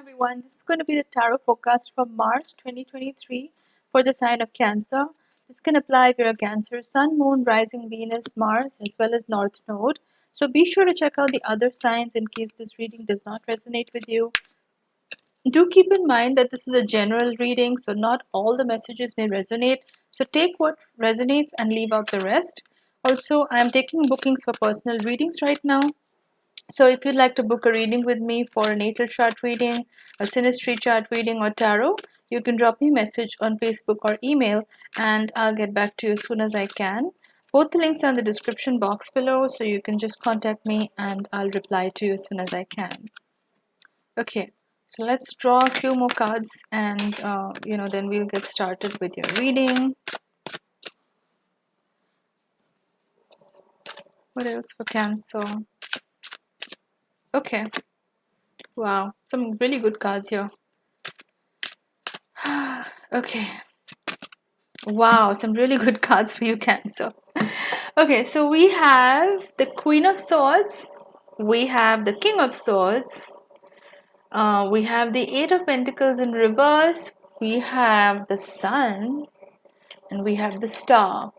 everyone. This is going to be the tarot forecast for March 2023 for the sign of Cancer. This can apply if you're a Cancer, Sun, Moon, Rising, Venus, Mars, as well as North Node. So be sure to check out the other signs in case this reading does not resonate with you. Do keep in mind that this is a general reading, so not all the messages may resonate. So take what resonates and leave out the rest. Also, I am taking bookings for personal readings right now. So if you'd like to book a reading with me for a natal chart reading, a synastry chart reading, or tarot, you can drop me a message on Facebook or email and I'll get back to you as soon as I can. Both the links are in the description box below, so you can just contact me and I'll reply to you as soon as I can. Okay, so let's draw a few more cards and then we'll get started with your reading. What else for Cancer? Okay. Wow, some really good cards here. Okay. Wow, some really good cards for you, Cancer. Okay, so we have the Queen of Swords, we have the King of Swords, we have the Eight of Pentacles in reverse, we have the Sun, and we have the Star.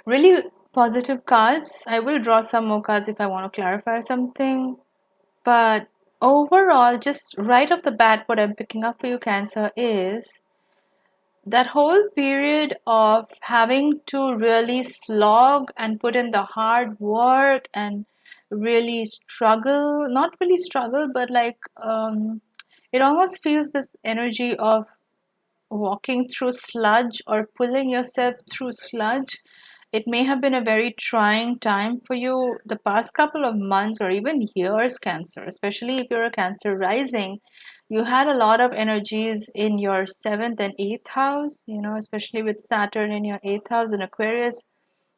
Really positive cards. I will draw some more cards if I want to clarify something. But overall, just right off the bat, what I'm picking up for you, Cancer, is that whole period of having to really slog and put in the hard work and really struggle, not really struggle, but like it almost feels this energy of walking through sludge or pulling yourself through sludge. It may have been a very trying time for you the past couple of months or even years, Cancer, especially if you're a Cancer rising. You had a lot of energies in your 7th and 8th house, especially with Saturn in your 8th house in Aquarius.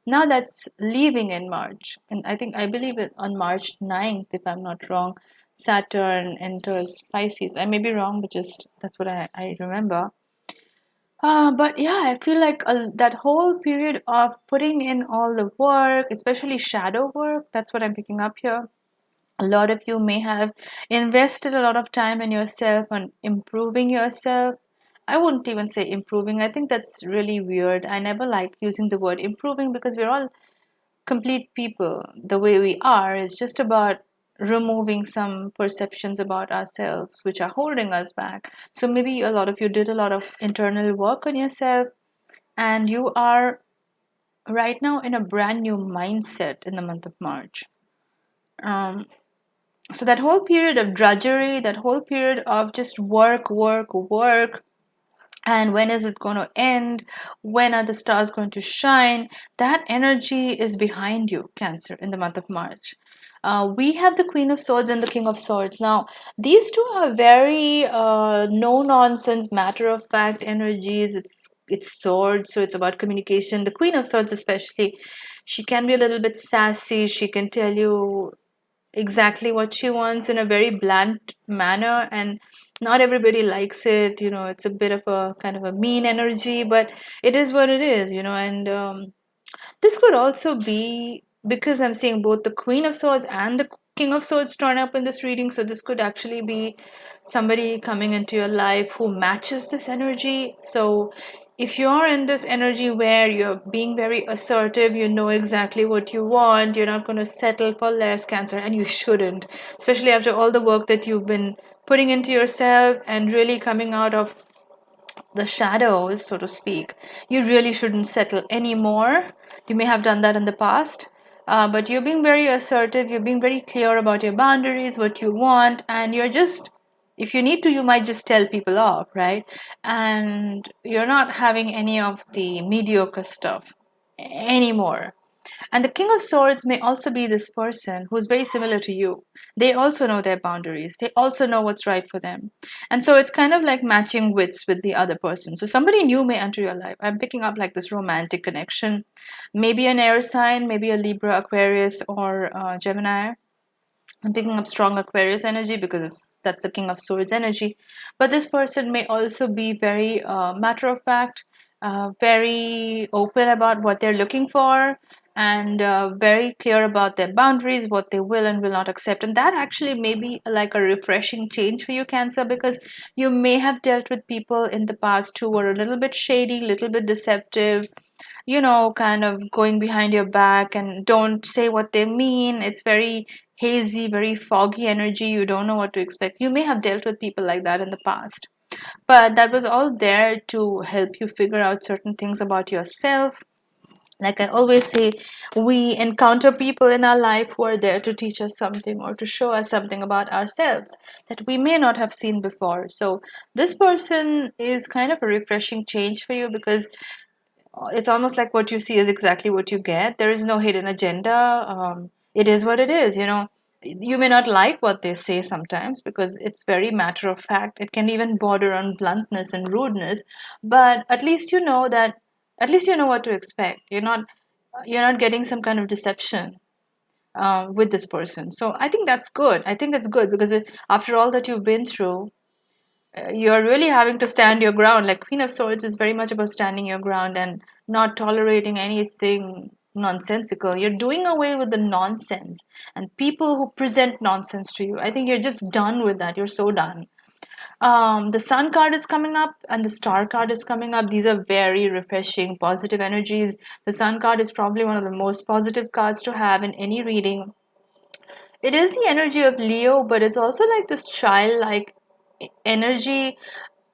Now that's leaving in March. And I believe it on March 9th, if I'm not wrong, Saturn enters Pisces. I may be wrong, but just that's what I remember. But yeah, I feel like that whole period of putting in all the work, especially shadow work, that's what I'm picking up here. A lot of you may have invested a lot of time in yourself on improving yourself. I wouldn't even say improving. I think that's really weird. I never like using the word improving because we're all complete people the way we are. Is just about removing some perceptions about ourselves which are holding us back. So maybe a lot of you did a lot of internal work on yourself and you are right now in a brand new mindset in the month of March. So that whole period of drudgery, that whole period of just work, and when is it going to end, when are the stars going to shine, that energy is behind you, Cancer, in the month of March. We have the Queen of Swords and the King of Swords. Now these two are very no nonsense, matter of fact energies. It's swords, so it's about communication. The Queen of Swords especially, she can be a little bit sassy. She can tell you exactly what she wants in a very blunt manner, and not everybody likes it. It's a bit of a kind of a mean energy, but it is what it is. And this could also be because I'm seeing both the Queen of Swords and the King of Swords turn up in this reading, so this could actually be somebody coming into your life who matches this energy. So if you're in this energy where you're being very assertive, you know exactly what you want, you're not going to settle for less, Cancer, and you shouldn't, especially after all the work that you've been putting into yourself and really coming out of the shadows, so to speak. You really shouldn't settle anymore. You may have done that in the past, but you're being very assertive, you're being very clear about your boundaries, what you want, and you're just, if you need to, you might just tell people off, right? And you're not having any of the mediocre stuff anymore. And the King of Swords may also be this person who's very similar to you. They also know their boundaries. They also know what's right for them. And so it's kind of like matching wits with the other person. So somebody new may enter your life. I'm picking up like this romantic connection. Maybe an air sign, maybe a Libra, Aquarius, or Gemini. I'm picking up strong Aquarius energy because that's the King of Swords energy. But this person may also be very matter of fact, very open about what they're looking for. and very clear about their boundaries, what they will and will not accept. And that actually may be like a refreshing change for you, Cancer, because you may have dealt with people in the past who were a little bit shady, little bit deceptive, kind of going behind your back and don't say what they mean. It's very hazy, very foggy energy. You don't know what to expect. You may have dealt with people like that in the past, but that was all there to help you figure out certain things about yourself. Like I always say, we encounter people in our life who are there to teach us something or to show us something about ourselves that we may not have seen before. So this person is kind of a refreshing change for you, because it's almost like what you see is exactly what you get. There is no hidden agenda. It is what it is. You may not like what they say sometimes because it's very matter of fact. It can even border on bluntness and rudeness, but at least you know that. At least you know what to expect. You're not getting some kind of deception with this person. So I think that's good. I think it's good because after all that you've been through, you're really having to stand your ground. Like Queen of Swords is very much about standing your ground and not tolerating anything nonsensical. You're doing away with the nonsense and people who present nonsense to you. I think you're just done with that. You're so done. The Sun card is coming up and the Star card is coming up. These are very refreshing, positive energies. The Sun card is probably one of the most positive cards to have in any reading. It is the energy of Leo, but it's also like this childlike energy.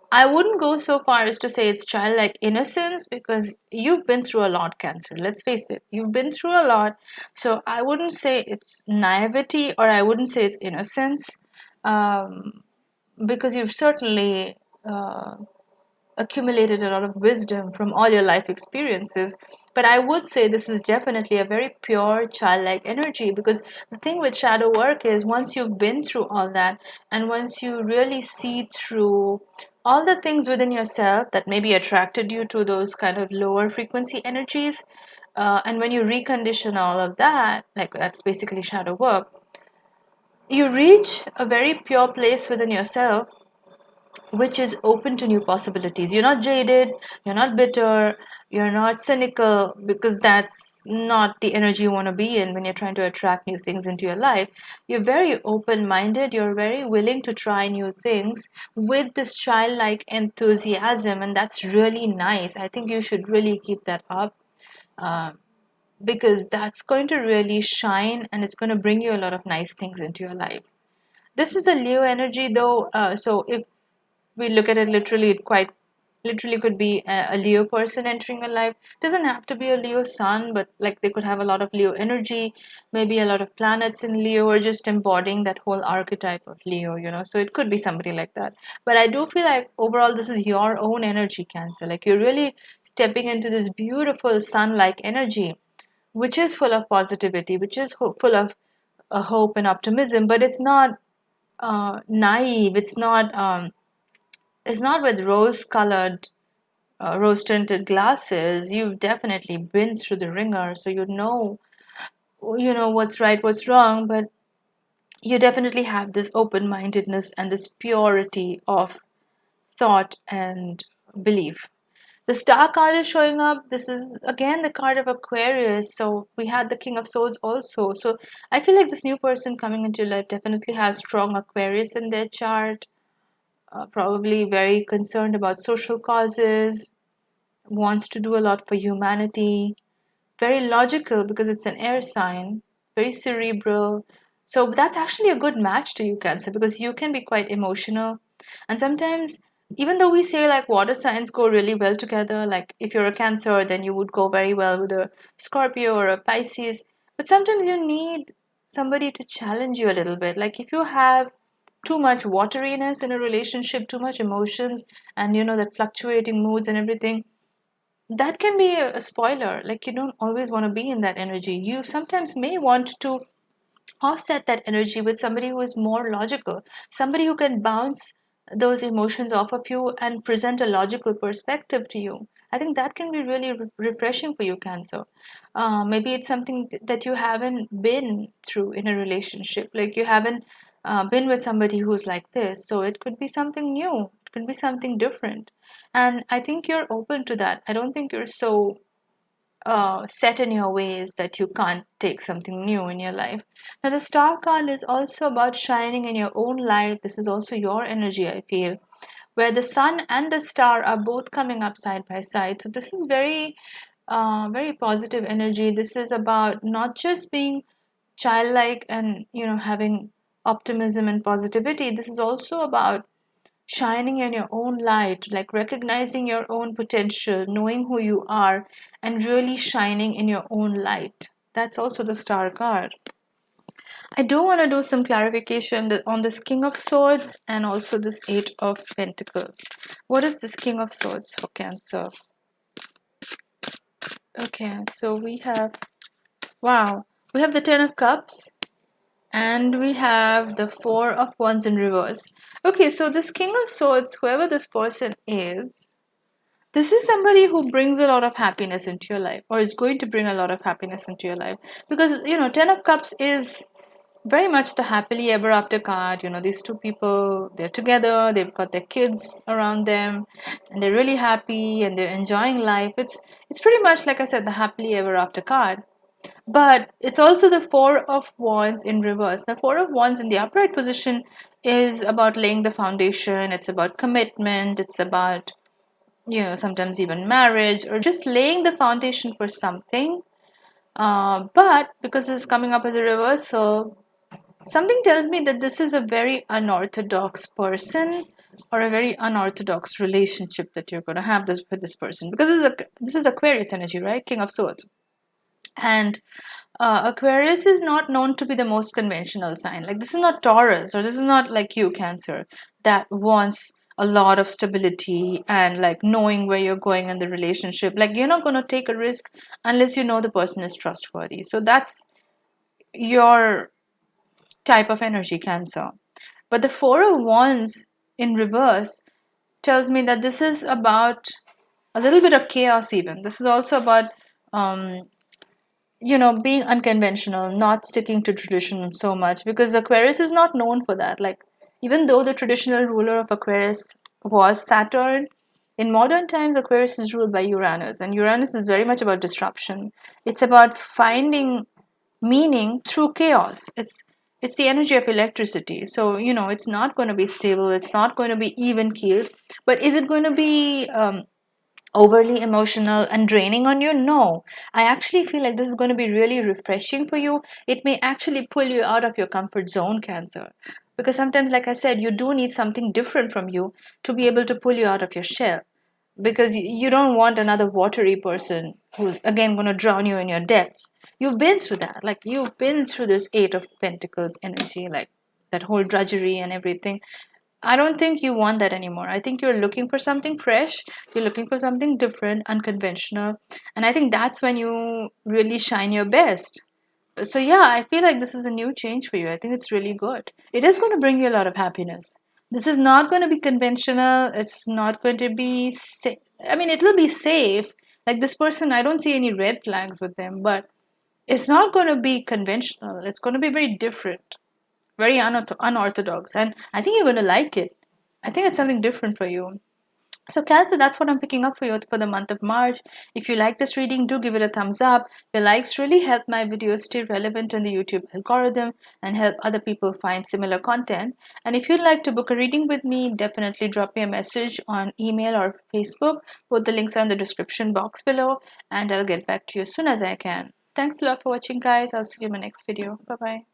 I wouldn't go so far as to say it's childlike innocence, because you've been through a lot, Cancer. Let's face it, you've been through a lot. So I wouldn't say it's naivety, or I wouldn't say it's innocence, um, because you've certainly accumulated a lot of wisdom from all your life experiences. But I would say this is definitely a very pure childlike energy, because the thing with shadow work is once you've been through all that, and once you really see through all the things within yourself that maybe attracted you to those kind of lower frequency energies, and when you recondition all of that, like that's basically shadow work, you reach a very pure place within yourself which is open to new possibilities. You're not jaded, you're not bitter, you're not cynical, because that's not the energy you want to be in when you're trying to attract new things into your life. You're very open minded, you're very willing to try new things with this childlike enthusiasm, and that's really nice. I think you should really keep that up. Uh, because that's going to really shine and it's going to bring you a lot of nice things into your life. This is a Leo energy though, so if we look at it literally, it quite literally could be a Leo person entering a life. Doesn't have to be a Leo sun, but like they could have a lot of Leo energy, maybe a lot of planets in Leo, or just embodying that whole archetype of Leo. So it could be somebody like that. But I do feel like overall this is your own energy, Cancer. Like you're really stepping into this beautiful sun-like energy, which is full of positivity, which is full of hope and optimism, but it's not naive. It's not with rose-colored, rose-tinted glasses. You've definitely been through the ringer, so you know what's right, what's wrong. But you definitely have this open-mindedness and this purity of thought and belief. The Star card is showing up. This is again the card of Aquarius. So we had the King of Swords also. So I feel like this new person coming into your life definitely has strong Aquarius in their chart. Probably very concerned about social causes, wants to do a lot for humanity, very logical because it's an air sign, very cerebral. So that's actually a good match to you, Cancer, because you can be quite emotional. And sometimes, even though we say like water signs go really well together, like if you're a Cancer, then you would go very well with a Scorpio or a Pisces. But sometimes you need somebody to challenge you a little bit. Like if you have too much wateriness in a relationship, too much emotions, and that fluctuating moods and everything, that can be a spoiler. Like you don't always want to be in that energy. You sometimes may want to offset that energy with somebody who is more logical, somebody who can bounce those emotions off of you and present a logical perspective to you. I think that can be really refreshing for you, Cancer. Maybe it's something that you haven't been through in a relationship, like you haven't been with somebody who's like this, so it could be something new, it could be something different, and I think you're open to that. I don't think you're so set in your ways that you can't take something new in your life. Now, the star card is also about shining in your own light. This is also your energy, I feel, where the sun and the star are both coming up side by side. So this is very positive energy. This is about not just being childlike and having optimism and positivity. This is also about shining in your own light, like recognizing your own potential, knowing who you are, and really shining in your own light. That's also the star card. I do want to do some clarification on this King of Swords and also this Eight of Pentacles. What is this King of Swords for Cancer? Okay, so we have, wow, we have the Ten of Cups and we have the Four of Wands in reverse. Okay, so this King of Swords, whoever this person is, this is somebody who brings a lot of happiness into your life, or is going to bring a lot of happiness into your life. Because, Ten of Cups is very much the happily ever after card. These two people, they're together, they've got their kids around them, and they're really happy and they're enjoying life. It's pretty much, like I said, the happily ever after card. But it's also the Four of Wands in reverse. The Four of Wands in the upright position is about laying the foundation. It's about commitment. It's about, sometimes even marriage, or just laying the foundation for something. But because it's coming up as a reversal, something tells me that this is a very unorthodox person or a very unorthodox relationship that you're going to have with this person. Because this is Aquarius energy, right? King of Swords. And Aquarius is not known to be the most conventional sign. Like, this is not Taurus, or this is not like you, Cancer, that wants a lot of stability and like knowing where you're going in the relationship. Like, you're not going to take a risk unless you know the person is trustworthy. So that's your type of energy, Cancer. But the Four of Wands in reverse tells me that this is about a little bit of chaos. Even this is also about being unconventional, not sticking to tradition so much, because Aquarius is not known for that. Like, even though the traditional ruler of Aquarius was Saturn, in modern times, Aquarius is ruled by Uranus, and Uranus is very much about disruption. It's about finding meaning through chaos. It's the energy of electricity. So, it's not going to be stable, it's not going to be even keeled, but is it going to be overly emotional and draining on you? No. I actually feel like this is going to be really refreshing for you. It may actually pull you out of your comfort zone, Cancer. Because sometimes, like I said, you do need something different from you to be able to pull you out of your shell. Because you don't want another watery person who's again going to drown you in your depths. You've been through that. Like, you've been through this Eight of Pentacles energy, like that whole drudgery and everything. I don't think you want that anymore. I think you're looking for something fresh, you're looking for something different, unconventional, and I think that's when you really shine your best. So, yeah, I feel like this is a new change for you. I think it's really good. It is going to bring you a lot of happiness. This is not going to be conventional, it's not going to be safe. I mean, it will be safe. Like, this person, I don't see any red flags with them, but it's not going to be conventional. It's going to be very different, very unorthodox, and I think you're going to like it. I think it's something different for you. So, Cancer, that's what I'm picking up for you for the month of March. If you like this reading, do give it a thumbs up. Your likes really help my videos stay relevant in the YouTube algorithm and help other people find similar content. And if you'd like to book a reading with me, definitely drop me a message on email or Facebook. Both the links are in the description box below, and I'll get back to you as soon as I can. Thanks a lot for watching, guys. I'll see you in my next video. Bye-bye.